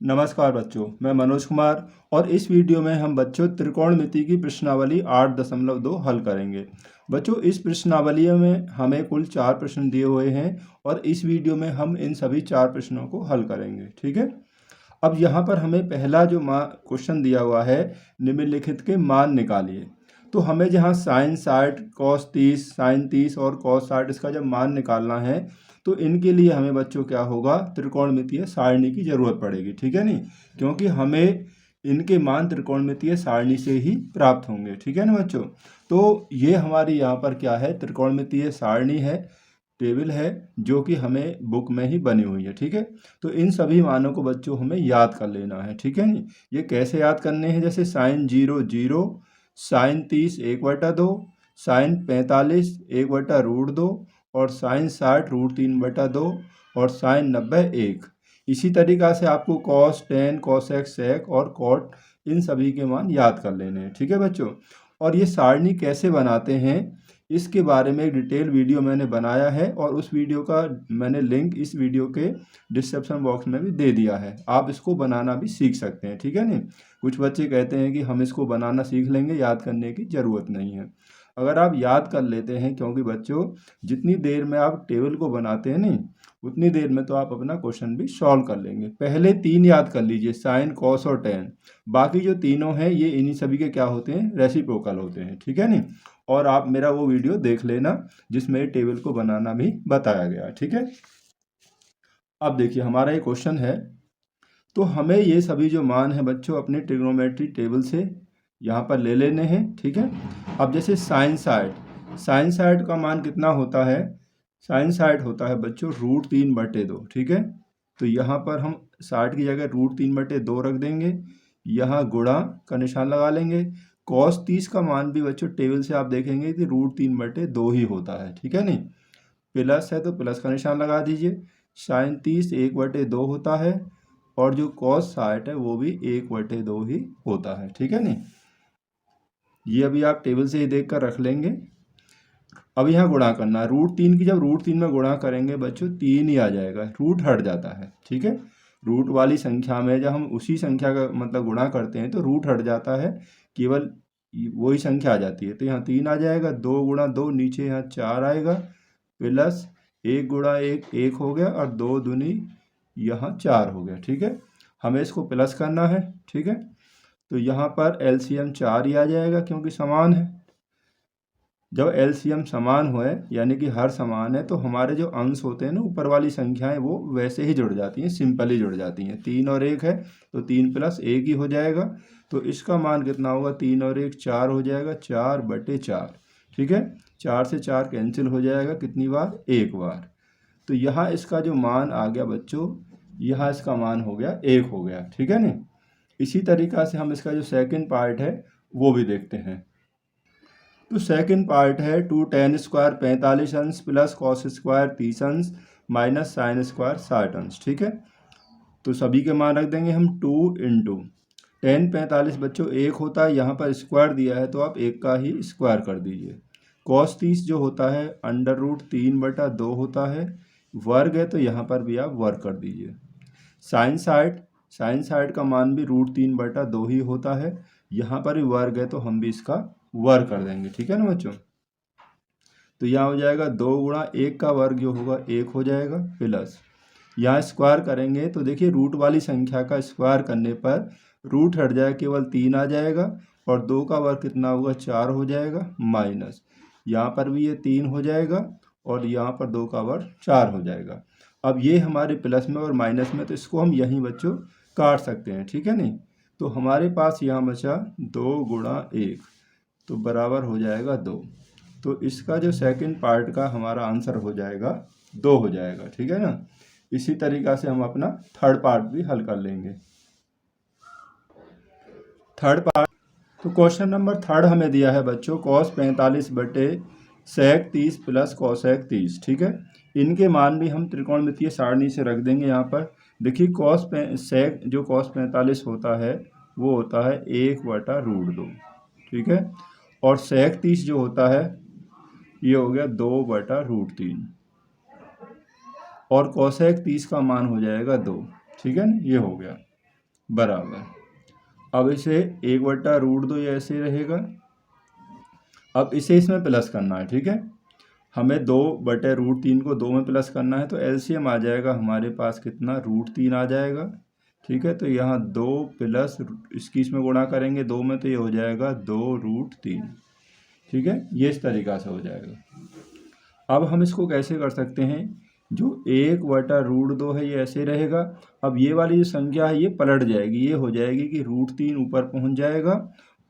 नमस्कार बच्चों, मैं मनोज कुमार और इस वीडियो में हम बच्चों त्रिकोणमिति की प्रश्नावली 8.2 हल करेंगे। बच्चों, इस प्रश्नावली में हमें कुल 4 प्रश्न दिए हुए हैं और इस वीडियो में हम इन सभी 4 प्रश्नों को हल करेंगे। ठीक है। अब यहाँ पर हमें पहला जो क्वेश्चन दिया हुआ है, निम्नलिखित के मान निकालिए। तो हमें जहाँ साइन 60, कॉस 30, साइन 30 और कॉस 60 इसका जब मान निकालना है तो इनके लिए हमें बच्चों क्या होगा, त्रिकोणमितीय सारणी की जरूरत पड़ेगी। ठीक है नहीं, क्योंकि हमें इनके मान त्रिकोणमितीय सारणी से ही प्राप्त होंगे। ठीक है ना बच्चों। तो ये हमारी यहाँ पर क्या है, त्रिकोणमितीय सारणी है, टेबल है जो कि हमें बुक में ही बनी हुई है। ठीक है। तो इन सभी मानों को बच्चों हमें याद कर लेना है। ठीक है नहीं, ये कैसे याद करने हैं, जैसे साइन 0 0, साइन 30 1/2, साइन 45 1/√2 और साइन 60 √3/2 और साइन 90 1। इसी तरीक़ा से आपको कॉस 10, कॉसेक, सेक और कॉट इन सभी के मान याद कर लेने हैं। ठीक है बच्चों। और ये सारणी कैसे बनाते हैं इसके बारे में एक डिटेल वीडियो मैंने बनाया है और उस वीडियो का मैंने लिंक इस वीडियो के डिस्क्रिप्शन बॉक्स में भी दे दिया है। आप इसको बनाना भी सीख सकते हैं। ठीक है नहीं, कुछ बच्चे कहते हैं कि हम इसको बनाना सीख लेंगे, याद करने की ज़रूरत नहीं है। अगर आप याद कर लेते हैं, क्योंकि बच्चों जितनी देर में आप टेबल को बनाते हैं नहीं उतनी देर में तो आप अपना क्वेश्चन भी सॉल्व कर लेंगे। पहले 3 याद कर लीजिए, साइन, कॉस और टेन। बाकी जो तीनों हैं ये इन्हीं सभी के क्या होते हैं, रेसिप्रोकल होते हैं। ठीक है नहीं। और आप मेरा वो वीडियो देख लेना जिसमें टेबल को बनाना भी बताया गया। ठीक है। अब देखिए हमारा ये क्वेश्चन है, तो हमें ये सभी जो मान है बच्चों अपने ट्रिग्नोमेट्री टेबल से यहाँ पर ले लेने हैं। ठीक है। अब जैसे साइन 60 का मान कितना होता है, साइन 60 होता है बच्चों √3/2। ठीक है। तो यहाँ पर हम 60 की जगह √3/2 रख देंगे, यहाँ गुणा का निशान लगा लेंगे। कॉस 30 का मान भी बच्चों टेबल से आप देखेंगे कि √3/2 ही होता है। ठीक है नहीं, प्लस है तो प्लस का निशान लगा दीजिए। साइन 30 1/2 होता है और जो कॉस 60 है वो भी 1/2 ही होता है। ठीक है नहीं, ये अभी आप टेबल से ही देख कर रख लेंगे। अब यहाँ गुणा करना है, √3 की जब √3 में गुणा करेंगे बच्चों 3 ही आ जाएगा, रूट हट जाता है। ठीक है। रूट वाली संख्या में जब हम उसी संख्या का मतलब गुणा करते हैं तो रूट हट जाता है, केवल वही संख्या आ जाती है। तो यहाँ 3 आ जाएगा, 2 × 2 नीचे यहाँ 4 आएगा, प्लस 1 × 1 1 हो गया और 2 दूनी यहाँ 4 हो गया। ठीक है। हमें इसको प्लस करना है। ठीक है। तो यहाँ पर एलसीएम 4 ही आ जाएगा क्योंकि समान है। जब एलसीएम समान होए यानी कि हर समान है तो हमारे जो अंश होते हैं ना ऊपर वाली संख्याएं वो वैसे ही जुड़ जाती हैं, सिंपल ही जुड़ जाती हैं। 3 और 1 है तो 3 + 1 ही हो जाएगा। तो इसका मान कितना होगा, 3 और 1 4 हो जाएगा, 4/4। ठीक है। 4 से 4 कैंसिल हो जाएगा, कितनी बार, एक बार। तो यहाँ इसका जो मान आ गया बच्चों, यहाँ इसका मान हो गया 1 हो गया। ठीक है नहीं। इसी तरीक़ा से हम इसका जो सेकंड पार्ट है वो भी देखते हैं। तो सेकंड पार्ट है 2tan² 45 अंश प्लस cos² 30 अंश माइनस sin² 60 अंश। ठीक है। तो सभी के मान रख देंगे हम 2 × tan 45 बच्चों 1 होता है, यहाँ पर स्क्वायर दिया है तो आप 1 का ही स्क्वायर कर दीजिए। cos 30 जो होता है √3/2 होता है, वर्ग है तो यहाँ पर भी आप वर्ग कर दीजिए। साइन 60 का मान भी √3/2 ही होता है, यहाँ पर भी वर्ग है तो हम भी इसका वर्ग कर देंगे। ठीक है ना बच्चों। तो यहाँ हो जाएगा 2 × 1 का वर्ग जो होगा 1 हो जाएगा, प्लस यहाँ स्क्वायर करेंगे तो देखिए रूट वाली संख्या का स्क्वायर करने पर रूट हट जाएगा, केवल 3 आ जाएगा और 2 का वर्ग कितना होगा, 4 हो जाएगा, माइनस यहाँ पर भी ये 3 हो जाएगा और यहाँ पर 2 का वर्ग 4 हो जाएगा। अब ये हमारे प्लस में और माइनस में, तो इसको हम यहीं बच्चों काट सकते हैं। ठीक है नहीं। तो हमारे पास यहाँ बचा 2 × 1 तो बराबर हो जाएगा 2। तो इसका जो सेकंड पार्ट का हमारा आंसर हो जाएगा 2 हो जाएगा। ठीक है ना। इसी तरीक़ा से हम अपना थर्ड पार्ट भी हल कर लेंगे। थर्ड पार्ट, तो क्वेश्चन नंबर 3 हमें दिया है बच्चों cos 45/sec 30 प्लस cosec 30। ठीक है। इनके मान भी हम त्रिकोणमितीय सारणी से रख देंगे। यहाँ पर देखिए sec जो cos 45 होता है वो होता है 1/√2। ठीक है। और sec 30 जो होता है ये हो गया 2/√3 और cosec 30 का मान हो जाएगा 2। ठीक है ना, ये हो गया। बराबर। अब इसे 1/√2 ये ऐसे रहेगा। अब इसे इसमें प्लस करना है, ठीक है। हमें 2/√3 को 2 में प्लस करना है, तो एलसीएम आ जाएगा हमारे पास कितना, √3 आ जाएगा, ठीक है। तो यहाँ 2 प्लस इसकी इसमें गुणा करेंगे 2 में, तो ये हो जाएगा 2√3, ठीक है। ये इस तरीक़ा से हो जाएगा। अब हम इसको कैसे कर सकते हैं, जो 1/√2 है ये ऐसे रहेगा। अब ये वाली जो संख्या है ये पलट जाएगी, ये हो जाएगी कि √3 ऊपर पहुंच जाएगा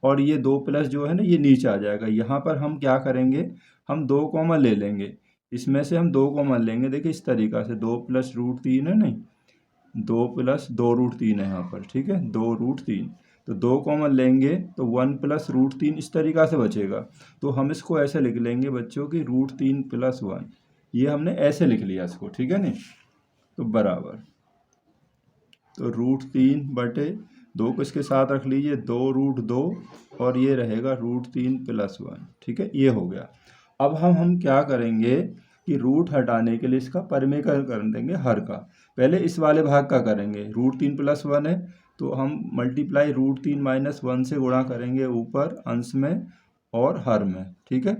और ये 2 प्लस जो है ना ये नीचे आ जाएगा। यहाँ पर हम क्या करेंगे, हम 2 कॉमन ले लेंगे, इसमें से हम 2 कॉमन लेंगे। देखिए इस तरीक़ा से 2 + √3 है, नहीं 2 + 2√3 है यहाँ पर, ठीक है, 2√3। तो 2 कॉमन लेंगे तो 1 + √3 इस तरीक़ा से बचेगा। तो हम इसको ऐसे लिख लेंगे बच्चों की √3 + 1, ये हमने ऐसे लिख लिया इसको, ठीक है नहीं। तो बराबर, तो √3/2 को इसके साथ रख लीजिए, 2√2 और ये रहेगा √3 + 1, ठीक है, ये हो गया। अब हम क्या करेंगे कि रूट हटाने के लिए इसका परिमेयकरण कर देंगे हर का। पहले इस वाले भाग का करेंगे, √3 + 1 है तो हम मल्टीप्लाई √3 - 1 से गुणा करेंगे ऊपर अंश में और हर में, ठीक है।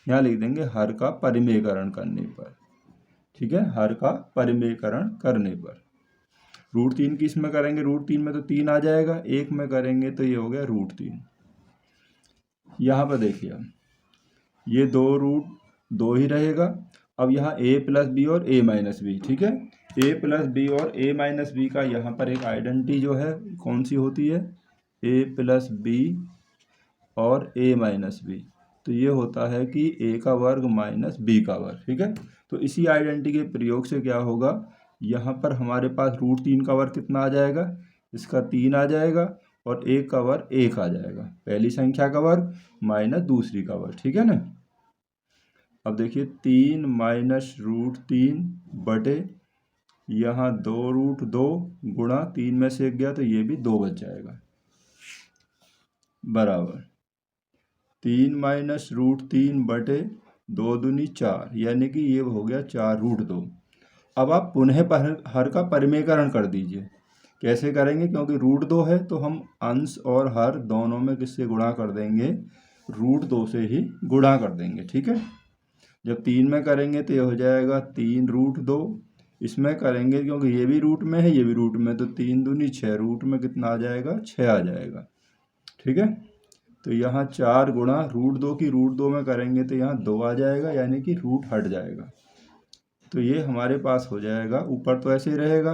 यहाँ लिख देंगे हर का परिमेयकरण करने पर, ठीक है, हर का परिमेयकरण करने पर। √3 की इसमें करेंगे, √3 में तो 3 आ जाएगा, 1 में करेंगे तो ये हो गया √3। यहाँ पर देखिए ये 2√2 ही रहेगा। अब यहाँ a + b और a - b, ठीक है। a + b और a - b का यहाँ पर एक आइडेंटिटी जो है कौन सी होती है, a + b और a - b, तो ये होता है कि a का वर्ग माइनस b का वर्ग, ठीक है। तो इसी आइडेंटिटी के प्रयोग से क्या होगा, यहाँ पर हमारे पास √3 का वर्ग कितना आ जाएगा, इसका 3 आ जाएगा और 1 का वर्ग 1 आ जाएगा, पहली संख्या का वर्ग माइनस दूसरी का वर्ग, ठीक है ना। अब देखिए 3 - √3 बटे यहाँ 2√2 गुणा 3 में से 1 गया तो ये भी 2 बच जाएगा, बराबर 3 - √3 बटे 2 दूनी 4, यानी कि ये हो गया 4√2। अब आप पुनः हर का परिमेयकरण कर दीजिए। कैसे करेंगे, क्योंकि √2 है तो हम अंश और हर दोनों में किससे गुणा कर देंगे, √2 से ही गुणा कर देंगे, ठीक है। जब 3 में करेंगे तो ये हो जाएगा 3√2, इसमें करेंगे क्योंकि ये भी रूट में है ये भी रूट में, तो 3 दूनी 6, रूट में कितना आ जाएगा, 6 आ जाएगा, ठीक है। तो यहाँ 4 गुणा √2 की √2 में करेंगे तो यहाँ 2 आ जाएगा, यानी कि रूट हट जाएगा। तो ये हमारे पास हो जाएगा, ऊपर तो ऐसे ही रहेगा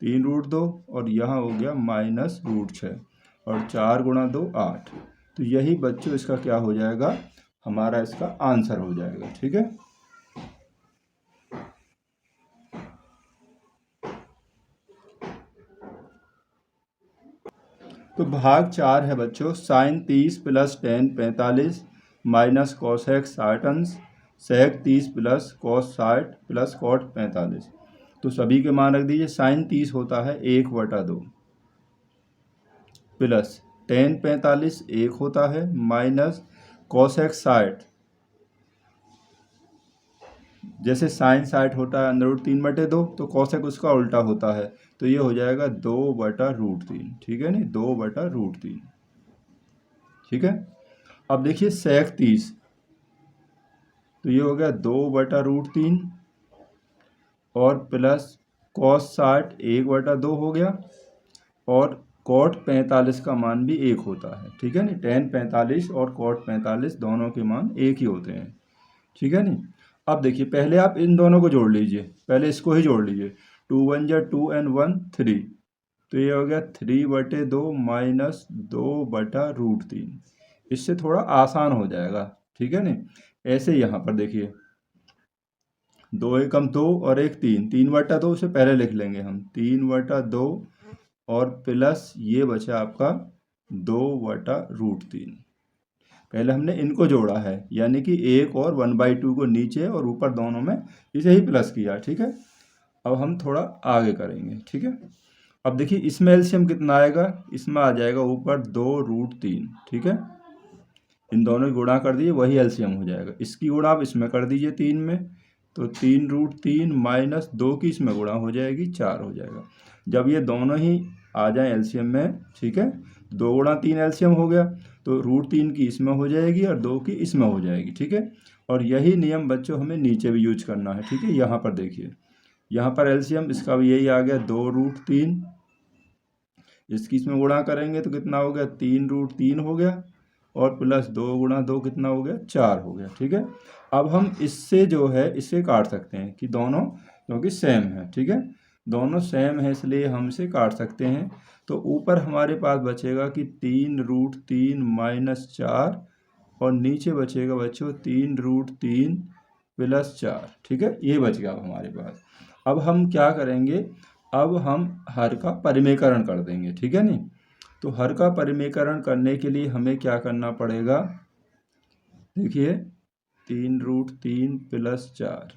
3√2 और यहाँ हो गया -√6 और 4 गुणा 2 8। तो यही बच्चों इसका क्या हो जाएगा, हमारा इसका आंसर हो जाएगा, ठीक है। तो भाग 4 है बच्चों, sin 30 + tan 45 माइनस cosec 60 अंश sec 30 + cos 60 + cot 45। तो सभी के मान रख दीजिए। sin 30 होता है 1/2 प्लस tan 45 1 होता है माइनस cosec 60, जैसे sin 60 होता है √3/2 तो cosec उसका उल्टा होता है, तो ये हो जाएगा 2/√3, ठीक है नहीं, 2/√3, ठीक है। अब देखिए sec 30, तो ये हो गया 2/√3 और प्लस cos 60 1/2 हो गया और cot 45 का मान भी 1 होता है, ठीक है नहीं। tan 45 और cot 45 दोनों के मान 1 ही होते हैं, ठीक है नहीं। अब देखिए पहले आप इन दोनों को जोड़ लीजिए, पहले इसको ही जोड़ लीजिए, 2 × 1 = 2 और 1 3, तो ये हो गया 3/2 माइनस 2/√3। इससे थोड़ा आसान हो जाएगा, ठीक है नहीं। ऐसे यहाँ पर देखिए 2 × 1 = 2 और 1 3, 3/2 से पहले लिख लेंगे हम 3/2 और प्लस ये बचा आपका 2/√3। पहले हमने इनको जोड़ा है, यानी कि 1 और 1/2 को नीचे और ऊपर दोनों में इसे ही प्लस किया, ठीक है। अब हम थोड़ा आगे करेंगे, ठीक है। अब देखिए इसमें एलसीएम कितना आएगा, इसमें आ जाएगा ऊपर 2√3, ठीक है। इन दोनों की गुणा कर दीजिए, वही एलसीएम हो जाएगा। इसकी गुणा आप इसमें कर दीजिए 3 में, तो 3√3 माइनस 2 की इसमें गुणा हो जाएगी 4 हो जाएगा। जब ये दोनों ही आ जाए एलसीएम में, ठीक है। 2 गुणा 3 एलसीएम हो गया, तो √3 की इसमें हो जाएगी और 2 की इसमें हो जाएगी, ठीक है। और यही नियम बच्चों हमें नीचे भी यूज करना है, ठीक है। यहाँ पर देखिए, यहाँ पर एलसीएम इसका भी यही आ गया 2√3, इसकी इसमें गुणा करेंगे तो कितना हो गया 3√3 हो गया, और प्लस 2 गुणा 2 कितना हो गया 4 हो गया, ठीक है। अब हम इससे जो है इससे काट सकते हैं कि दोनों क्योंकि सेम है, ठीक है, दोनों सेम है इसलिए हम इसे काट सकते हैं। तो ऊपर हमारे पास बचेगा कि 3√3 माइनस 4, और नीचे बचेगा बच्चों 3√3 प्लस 4, ठीक है, ये बच गया अब हमारे पास। अब हम क्या करेंगे, अब हम हर का परिमेयकरण कर देंगे, ठीक है। नहीं तो हर का परिमेयकरण करने के लिए हमें क्या करना पड़ेगा, देखिए 3√3 प्लस 4,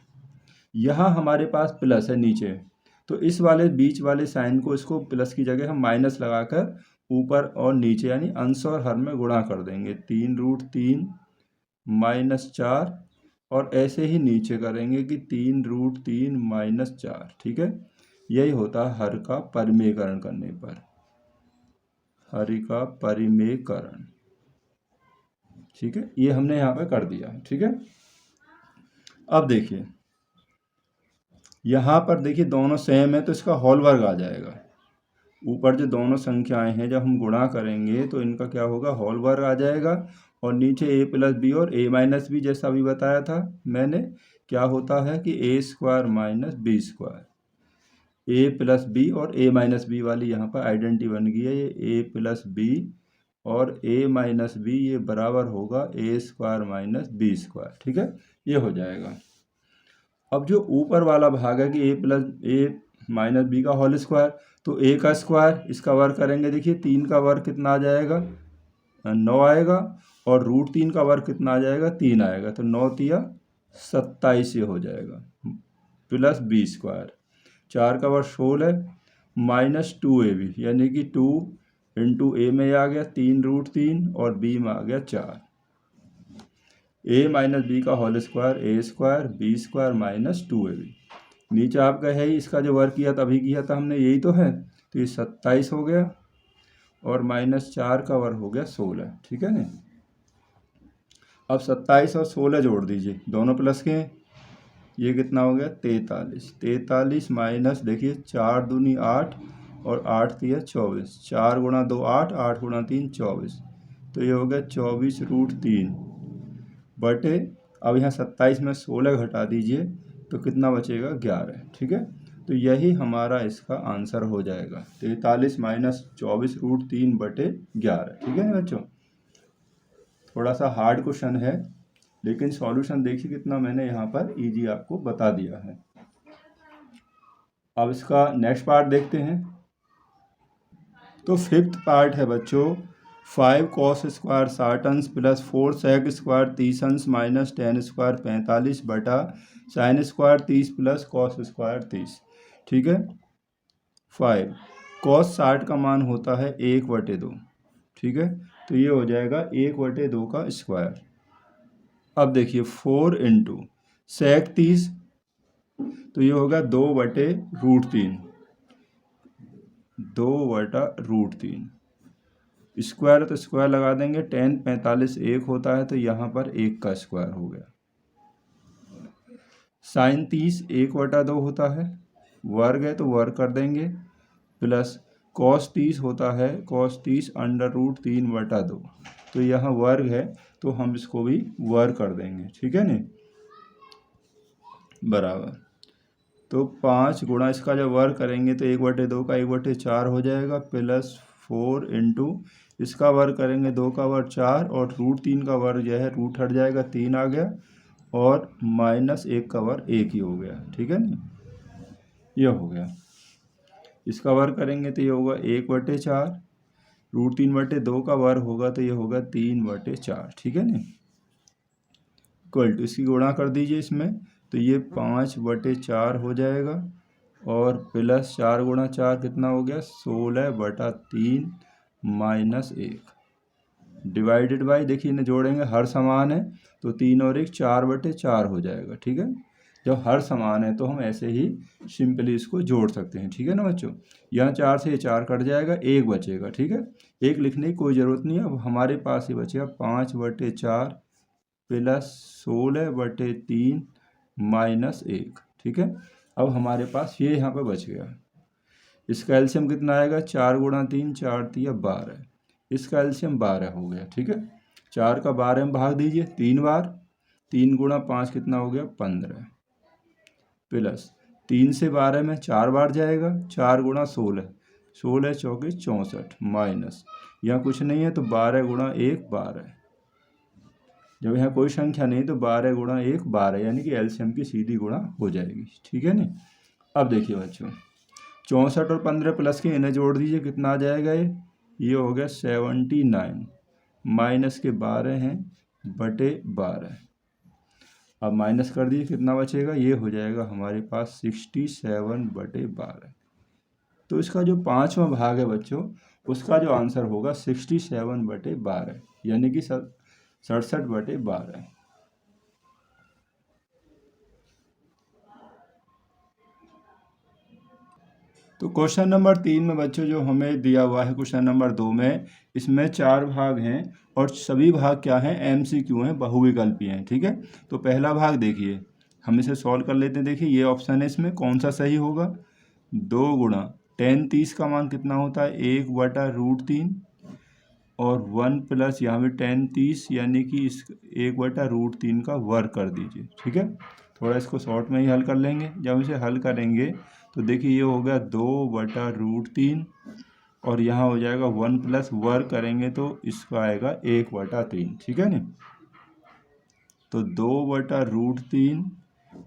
यहाँ हमारे पास प्लस है नीचे, तो इस वाले बीच वाले साइन को इसको प्लस की जगह हम माइनस लगाकर ऊपर और नीचे यानी अंश और हर में गुणा कर देंगे। 3√3 माइनस 4, और ऐसे ही नीचे करेंगे कि 3√3 माइनस 4, ठीक है। यही होता है हर का परिमेयकरण करने पर, हर का परिमेयकरण, ठीक है। ये हमने यहाँ पे कर दिया, ठीक है। अब देखिए यहाँ पर देखिए दोनों सेम है तो इसका होल वर्ग आ जाएगा। ऊपर जो दोनों संख्याएं हैं जब हम गुणा करेंगे तो इनका क्या होगा, होल वर्ग आ जाएगा। और नीचे a प्लस बी और a माइनस बी, जैसा अभी बताया था मैंने, क्या होता है कि a square minus B square, a plus B और a माइनस बी वाली यहाँ पर आइडेंटिटी बन गई है। ये a प्लस बी और a माइनस बी ये बराबर होगा a square minus B square, ठीक है, ये हो जाएगा। अब जो ऊपर वाला भाग है कि a plus a minus B का होल स्क्वायर, तो a का स्क्वायर इसका वर्ग करेंगे, देखिए 3 का वर्ग कितना आ जाएगा 9 आएगा, और √3 का वर्ग कितना आ जाएगा 3 आएगा, तो 9 तिया 27 ये हो जाएगा, प्लस बी स्क्वायर, 4 का वर्ग 16 माइनस 2ab यानी कि 2 इंटू ए में आ गया 3√3 और बी में आ गया 4, a माइनस बी का whole square a square B square minus 2ab। नीचे आपका है ही, इसका जो वर्ग किया था अभी किया था हमने, यही तो है, तो ये 27 हो गया, और माइनस 4 का वर्ग हो गया 16, ठीक है ना। अब 27 और 16 जोड़ दीजिए, दोनों प्लस के, ये कितना हो गया 43, 43 माइनस देखिए 4 दूनी 8 और 8 तिया 24, 4 गुणा 2 8, 8 गुणा 3 24, तो ये हो गया 24√3 बटे, अब यहाँ 27 में 16 घटा दीजिए तो कितना बचेगा 11, ठीक है। तो यही हमारा इसका आंसर हो जाएगा 43 माइनस 24√3 बटे 11, ठीक है ना बच्चों। थोड़ा सा हार्ड क्वेश्चन है लेकिन सॉल्यूशन देखिए कितना मैंने यहाँ पर इजी आपको बता दिया है। अब इसका नेक्स्ट पार्ट देखते हैं। तो फिफ्थ पार्ट है बच्चों 5 cos स्क्वायर 60 अंश प्लस 4 sec स्क्वायर 30 अंश माइनस 10 स्क्वायर 45 बटा sin square 30 plus cos square 30, ठीक है। 5 cos 60 का मान होता है 1/2, ठीक है, तो ये हो जाएगा 1/2 का स्क्वायर। अब देखिए 4 इंटू sec 30, तो ये होगा 2/√3, 2/√3, स्क्वायर तो स्क्वायर लगा देंगे, 10 45 1 होता है तो यहाँ पर 1 का स्क्वायर हो गया। sin 30 1/2 होता है, वर्ग है तो वर्ग कर देंगे, प्लस cos 30 होता है, cos 30 √3/2, तो यहाँ वर्ग है तो हम इसको भी वर्ग कर देंगे, ठीक है ना, बराबर। तो 5 गुणा इसका जब वर्ग करेंगे तो 1/2 का 1/4 हो जाएगा, प्लस 4 इंटू इसका वर्ग करेंगे 2 का वर्ग 4, और √3 का वर्ग जो है रूट हट जाएगा 3 आ गया, और माइनस 1 का वर्ग 1 ही हो गया, ठीक है ना, ये हो गया। इसका वर्ग करेंगे तो ये होगा 1/4, √3/2 का वर्ग होगा तो ये होगा 3/4, ठीक है ना, इक्वल टू इसकी गुणा कर दीजिए इसमें, तो ये 5/4 हो जाएगा, और प्लस 4 गुणा 4 कितना हो गया 16/3 माइनस 1 डिवाइडेड बाई, देखिए इन्हें जोड़ेंगे हर समान है तो 3 और 1 4/4 हो जाएगा, ठीक है। जब हर समान है तो हम ऐसे ही सिंपली इसको जोड़ सकते हैं, ठीक है ना बच्चों। यहाँ 4 से 4 कट जाएगा, 1 बचेगा, ठीक है। 1 लिखने की कोई ज़रूरत नहीं है। अब हमारे पास ये बचेगा 5/4 प्लस 16/3 माइनस 1, ठीक है। अब हमारे पास ये यहाँ पे बच गया। इसका एलसीएम कितना आएगा, 4 × 3 4 × 12। इसका एलसीएम 12 हो गया, ठीक है। 4 का 12 में भाग दीजिए 3 बार, 3 × 5 कितना हो गया 15, प्लस 3 से 12 में 4 बार जाएगा, 4 × 16, 16 चौके 64, माइनस यहाँ कुछ नहीं है तो 12 × 1 12। जब यहाँ कोई संख्या नहीं तो 12 × 1 12, यानी कि एलसीएम की सीधी गुणा हो जाएगी, ठीक है नहीं। अब देखिए बच्चों, 64 और 15 प्लस के इन्हें जोड़ दीजिए, कितना आ जाएगा ये हो गया 79, माइनस के 12 हैं बटे 12। अब माइनस कर दीजिए, कितना बचेगा, ये हो जाएगा हमारे पास 67/12। तो इसका जो 5वां भाग है बच्चों, उसका जो आंसर होगा 67/12, यानी कि 67/12। तो क्वेश्चन नंबर 3 में बच्चों जो हमें दिया हुआ है क्वेश्चन नंबर 2 में, इसमें 4 भाग हैं और सभी भाग क्या हैं, एमसीक्यू हैं, बहुविकल्पी हैं, ठीक है। तो पहला भाग देखिए, हम इसे सॉल्व कर लेते हैं। देखिए ये ऑप्शन है, इसमें कौन सा सही होगा, 2 × tan 30 का मान कितना होता है 1/√3 और 1 प्लस यहाँ पे tan 30 यानी कि इस 1/√3 का वर्ग कर दीजिए, ठीक है। थोड़ा इसको शॉर्ट में ही हल कर लेंगे। जब इसे हल करेंगे तो देखिए ये हो गया 2/√3 और यहाँ हो जाएगा 1 प्लस वर्ग करेंगे तो इसका आएगा 1/3, ठीक है नहीं। तो 2/√3,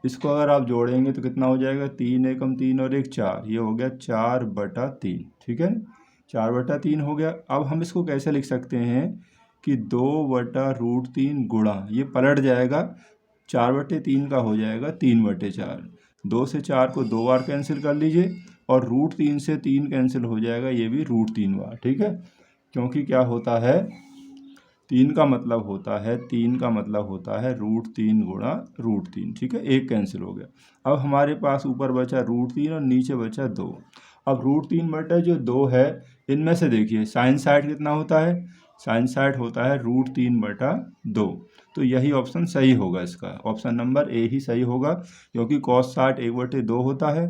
इसको अगर आप जोड़ेंगे तो कितना हो जाएगा, 3 एकम 3 और 1 4, ये हो गया 4/3, ठीक है। 4/3 हो गया। अब हम इसको कैसे लिख सकते हैं कि 2/√3 गुणा, ये पलट जाएगा, 4/3 का हो जाएगा 3/4। 2 से 4 को 2 बार कैंसिल कर लीजिए और √3 से 3 कैंसिल हो जाएगा, ये भी √3 बार, ठीक है। क्योंकि क्या होता है, 3 का मतलब होता है √3 गुणा √3, ठीक है। 1 कैंसिल हो गया। अब हमारे पास ऊपर बचा √3 और नीचे बचा 2। अब √3 बटा जो 2 है, इनमें से देखिए साइन साइड कितना होता है, साइन साइड होता है √3/2। तो यही ऑप्शन सही होगा, इसका ऑप्शन नंबर ए ही सही होगा, क्योंकि cos 60 1/2 होता है,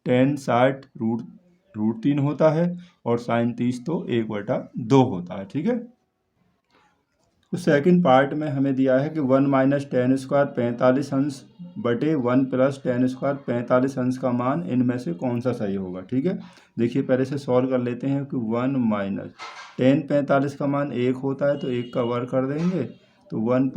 tan 60 √3 होता है और sin 30 तो 1/2 होता है, ठीक है। तो सेकंड पार्ट में हमें दिया है कि 1 - tan² 45 अंश बटे 1 + tan² 45 अंश का मान इनमें से कौन सा सही होगा, ठीक है। देखिए पहले से सॉल्व कर लेते हैं कि 1 - tan 45 का मान 1 होता है तो 1 का वर्ग कर देंगे, तो 1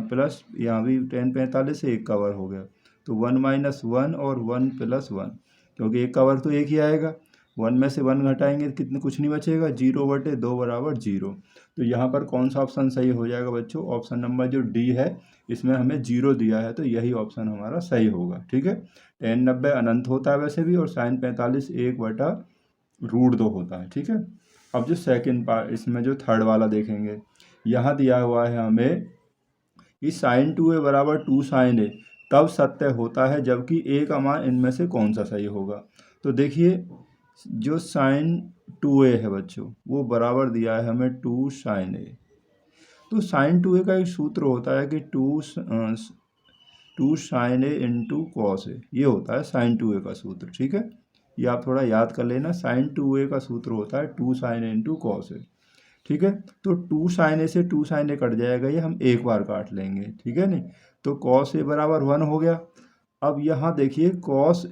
प्लस यहाँ भी tan 45 से 1 का वर्ग हो गया, तो 1 - 1 और 1 + 1, क्योंकि 1 का वर्ग तो 1 ही आएगा। 1 में से 1 घटाएंगे कितने, कुछ नहीं बचेगा, 0/2 = 0। तो यहाँ पर कौन सा ऑप्शन सही हो जाएगा बच्चों, ऑप्शन नंबर जो डी है, इसमें हमें 0 दिया है तो यही ऑप्शन हमारा सही होगा, ठीक है। tan 90 अनंत होता है वैसे भी, और sin 45 1/√2 होता है, ठीक है। अब जो सेकंड पार्ट, इसमें जो थर्ड वाला देखेंगे, यहाँ दिया हुआ है हमें कि sin 2a = 2 sin a तब सत्य होता है जबकि a का मान इनमें से कौन सा सही होगा। तो देखिए जो sin 2a है बच्चों, वो बराबर दिया है हमें 2 sin a। तो sin 2a का एक सूत्र होता है कि 2 sin a × cos a, ये होता है sin 2a का सूत्र, ठीक है। ये आप थोड़ा याद कर लेना, sin 2a का सूत्र होता है 2 sin a × cos a, ठीक है। तो 2 sin a से 2 sin a कट जाएगा, ये हम एक बार काट लेंगे, ठीक है नहीं। तो cos a = 1 हो गया। अब यहाँ देखिए cos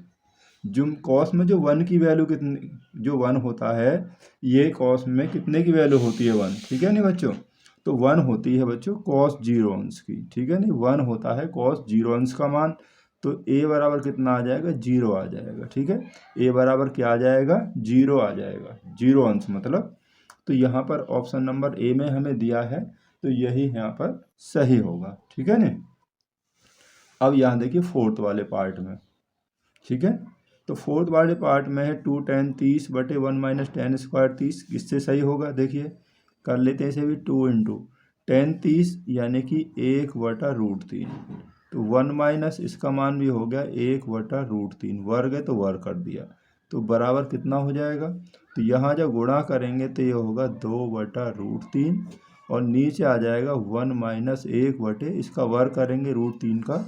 में जो 1 की वैल्यू कितनी, जो 1 होता है, ये cos में कितने की वैल्यू होती है 1, ठीक है नहीं बच्चों। तो 1 होती है बच्चों cos 0 अंश की, ठीक है नहीं। 1 होता है cos 0 अंश का मान, तो a बराबर कितना आ जाएगा, 0 आ जाएगा, ठीक है। a बराबर क्या आ जाएगा, 0 आ जाएगा, 0 अंश मतलब। तो यहाँ पर ऑप्शन नंबर ए में हमें दिया है, तो यही यहाँ पर सही होगा, ठीक है नहीं। अब यहाँ देखिए फोर्थ वाले पार्ट में, ठीक है। तो फोर्थ वाले पार्ट में है 2 tan 30 बटे 1 - tan² 30, किससे सही होगा, देखिए कर लेते हैं इसे भी। 2 × tan 30 यानी कि 1/√3, तो 1 माइनस इसका मान भी हो गया 1/√3, वर्ग है तो वर्ग कर दिया, तो बराबर कितना हो जाएगा। तो यहाँ जब गुणा करेंगे तो ये होगा 2/√3 और नीचे आ जाएगा 1 माइनस 1 इसका वर्ग करेंगे √3 का,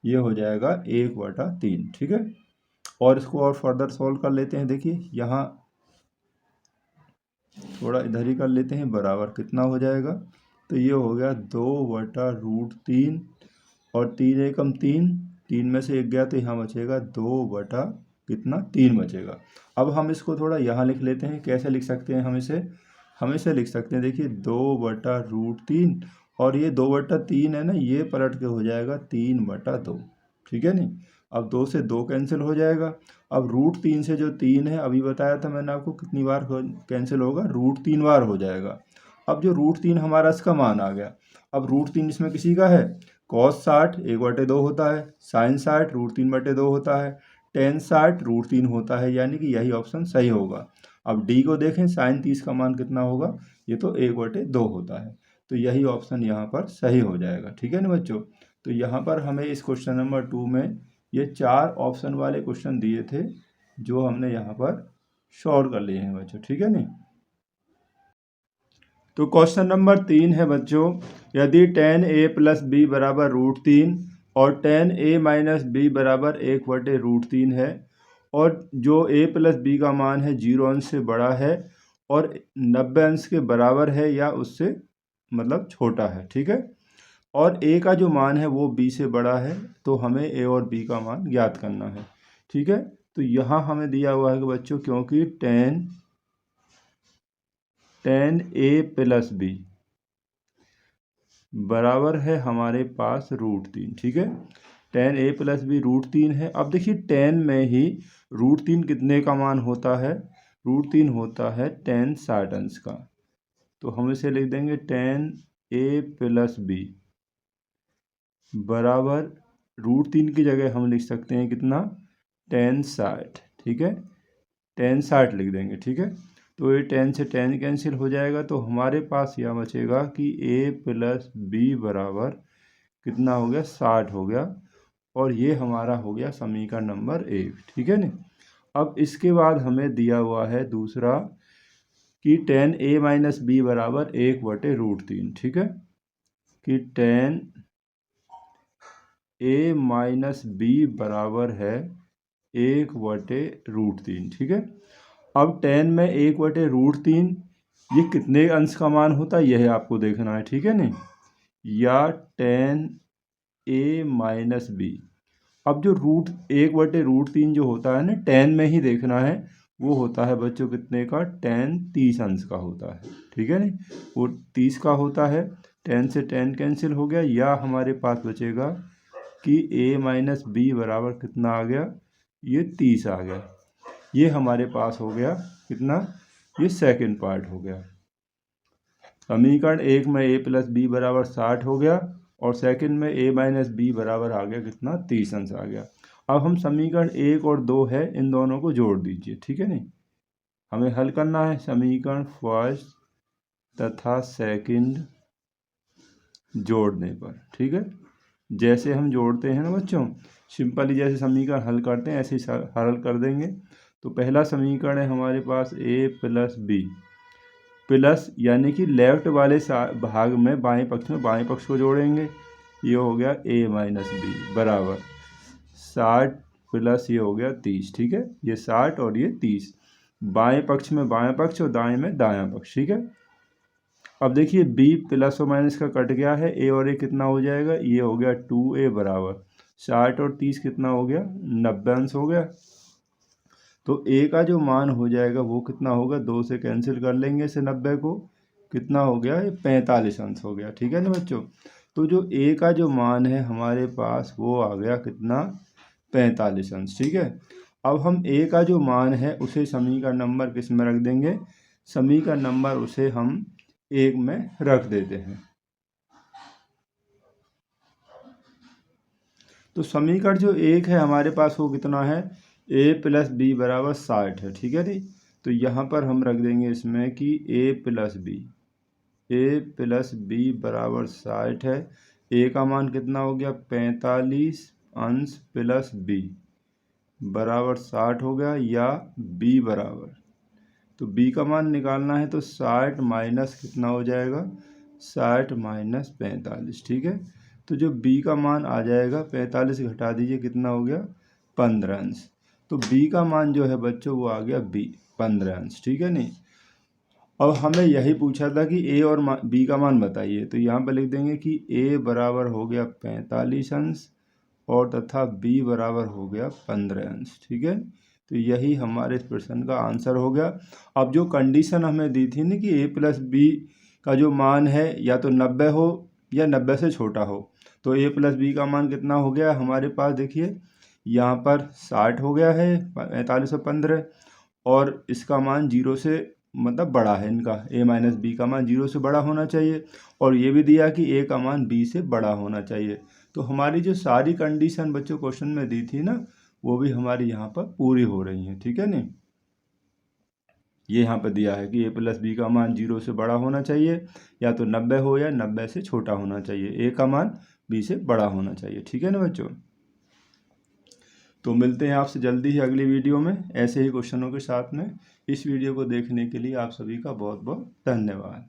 ये हो जाएगा 1/3। ठीक है, और इसको और फर्दर सॉल्व कर लेते हैं। देखिए यहाँ थोड़ा इधर ही कर लेते हैं, बराबर कितना हो जाएगा। तो ये हो गया 2/√3 और 3 एकम 3, 3 में से 1 गया तो यहाँ बचेगा 2/3 बचेगा। अब हम इसको थोड़ा यहाँ लिख लेते हैं। कैसे लिख सकते हैं हम इसे लिख सकते हैं, देखिए 2/√3 और ये 2/3 है ना, ये पलट के हो जाएगा 3/2। ठीक है नहीं, अब 2 से 2 कैंसिल हो जाएगा। अब √3 से जो 3 है, अभी बताया था मैंने आपको कितनी बार कैंसिल होगा, √3 बार हो जाएगा। अब जो √3 हमारा इसका मान आ गया, अब √3 इसमें किसी का है, cos 60 1/2 होता है, sin 60 √3/2 होता है, tan 60 √3 होता है, यानी कि यही ऑप्शन सही होगा। अब डी को देखें, sin 30 का मान कितना होगा, ये तो 1/2 होता है, तो यही ऑप्शन यहाँ पर सही हो जाएगा। ठीक है ना बच्चों, तो यहाँ पर हमें इस क्वेश्चन नंबर 2 में ये 4 ऑप्शन वाले क्वेश्चन दिए थे, जो हमने यहाँ पर सॉल्व कर लिए हैं बच्चों। ठीक है नहीं, तो क्वेश्चन नंबर 3 है बच्चों, यदि tan a + b बराबर √3 और tan a - b बराबर 1/√3 है और जो a + b का मान है 0 अंश से बड़ा है और 90 अंश के बराबर है या उससे मतलब छोटा है। ठीक है, और a का जो मान है वो b से बड़ा है, तो हमें a और b का मान ज्ञात करना है। ठीक है, तो यहाँ हमें दिया हुआ है कि बच्चों, क्योंकि tan a + b बराबर है हमारे पास √3। ठीक है, tan a + b √3 है। अब देखिए tan में ही √3 कितने का मान होता है, √3 होता है tan 60 अंश का, तो हम इसे लिख देंगे tan a + b बराबर √3 की जगह हम लिख सकते हैं कितना, tan 60। ठीक है, tan 60 लिख देंगे। ठीक है, तो ये tan से tan कैंसिल हो जाएगा, तो हमारे पास यह बचेगा कि a + b बराबर कितना हो गया, 60 हो गया, और ये हमारा हो गया समीकरण नंबर 1। ठीक है ना, अब इसके बाद हमें दिया हुआ है दूसरा कि tan a - b बराबर 1/√3। ठीक है, कि tan a - b बराबर है 1/√3। ठीक है, अब tan में 1/√3 ये कितने अंश का मान होता है, यह आपको देखना है। ठीक है नहीं, या tan a - b, अब जो 1/√3 जो होता है ना, tan में ही देखना है, वो होता है बच्चों कितने का, tan 30 अंश का होता है। ठीक है नहीं, वो 30 का होता है, tan से tan कैंसिल हो गया, या हमारे पास बचेगा कि a - b बराबर कितना आ गया, ये 30 आ गया। ये हमारे पास हो गया कितना, ये सेकंड पार्ट हो गया। समीकरण 1 में a + b बराबर 60 हो गया, और सेकंड में a - b बराबर आ गया कितना, 30 अंश आ गया। अब हम समीकरण 1 और 2 है, इन दोनों को जोड़ दीजिए। ठीक है नहीं, हमें हल करना है समीकरण फर्स्ट तथा सेकंड जोड़ने पर। ठीक है, जैसे हम जोड़ते हैं ना बच्चों, सिंपली जैसे समीकरण हल करते हैं ऐसे ही हल कर देंगे। तो पहला समीकरण है हमारे पास a + b प्लस, यानी कि लेफ्ट वाले भाग में बाएं पक्ष को जोड़ेंगे, ये हो गया a - b बराबर 60 प्लस ये हो गया 30। ठीक है, ये 60 और ये 30, बाएं पक्ष में बाएं पक्ष और दाएं में दायां पक्ष। ठीक है, अब देखिए b प्लस और माइनस का कट गया है, a और a कितना हो जाएगा, ये हो गया 2a बराबर 60 और 30 कितना हो गया, 90 अंश हो गया। तो a का जो मान हो जाएगा वो कितना होगा, 2 से कैंसिल कर लेंगे इसे 90 को, कितना हो गया, ये 45 अंश हो गया। ठीक है ना बच्चों, तो जो a का जो मान है हमारे पास वो आ गया कितना, 45 अंश। ठीक है, अब हम a का जो मान है उसे समीकरण नंबर किस में रख देंगे, समीकरण नंबर उसे हम 1 में रख देते हैं। तो समीकरण जो 1 है हमारे पास वो कितना है, a + b बराबर 60 है। ठीक है जी, तो यहाँ पर हम रख देंगे इसमें कि a + b बराबर 60 है, ए का मान कितना हो गया 45 अंश प्लस बी बराबर 60 हो गया, या बी बराबर, तो बी का मान निकालना है तो 60 माइनस कितना हो जाएगा 60 माइनस 45, ठीक है। तो जो बी का मान आ जाएगा 45 घटा दीजिए कितना हो गया 15 अंश। तो बी का मान जो है बच्चों वो आ गया बी 15 अंश, ठीक है नहीं। अब हमें यही पूछा था कि ए और बी का मान बताइए, तो यहाँ पर लिख देंगे कि ए बराबर हो गया 45 अंश और तथा बी बराबर हो गया 15 अंश, ठीक है। तो यही हमारे इस प्रश्न का आंसर हो गया। अब जो कंडीशन हमें दी थी ना कि ए प्लस बी का जो मान है या तो 90 हो या 90 से छोटा हो, तो ए प्लस बी का मान कितना हो गया हमारे पास, देखिए यहाँ पर 60 हो गया है 45 और 15, और इसका मान 0 से मतलब बड़ा है, इनका a माइनस बी का मान 0 से बड़ा होना चाहिए, और ये भी दिया कि a का मान b से बड़ा होना चाहिए। तो हमारी जो सारी कंडीशन बच्चों क्वेश्चन में दी थी ना, वो भी हमारी यहाँ पर पूरी हो रही हैं, ठीक है नहीं। ये यहाँ पर दिया है कि a प्लस बी का मान 0 से बड़ा होना चाहिए, या तो 90 हो या 90 से छोटा होना चाहिए, a का मान b से बड़ा होना चाहिए, ठीक है ना बच्चों। तो मिलते हैं आपसे जल्दी ही अगली वीडियो में ऐसे ही क्वेश्चनों के साथ में। इस वीडियो को देखने के लिए आप सभी का बहुत बहुत धन्यवाद।